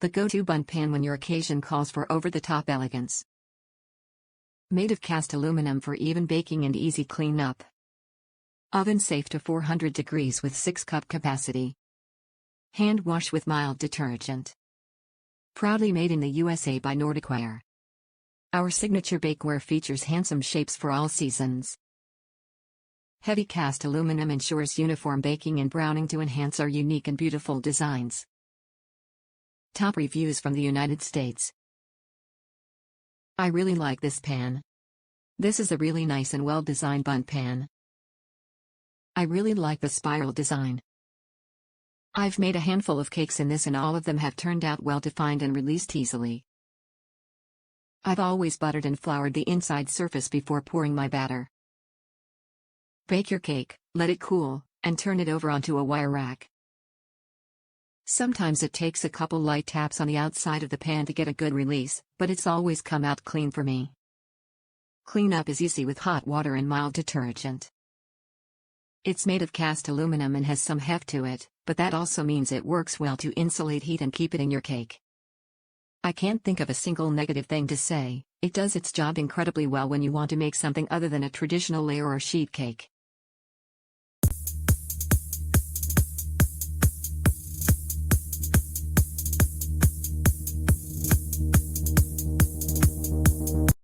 the go-to Bundt pan when your occasion calls for over-the-top elegance. Made of cast aluminum for even baking and easy cleanup. Oven safe to 400 degrees with 6-cup capacity. Hand wash with mild detergent. Proudly made in the USA by Nordic Ware. Our signature bakeware features handsome shapes for all seasons. Heavy cast aluminum ensures uniform baking and browning to enhance our unique and beautiful designs. Top reviews from the United States. I really like this pan. This is a really nice and well-designed Bundt pan. I really like the spiral design. I've made a handful of cakes in this and all of them have turned out well defined and released easily. I've always buttered and floured the inside surface before pouring my batter. Bake your cake, let it cool, and turn it over onto a wire rack. Sometimes it takes a couple light taps on the outside of the pan to get a good release, but it's always come out clean for me. Cleanup is easy with hot water and mild detergent. It's made of cast aluminum and has some heft to it, but that also means it works well to insulate heat and keep it in your cake. I can't think of a single negative thing to say. It does its job incredibly well when you want to make something other than a traditional layer or sheet cake.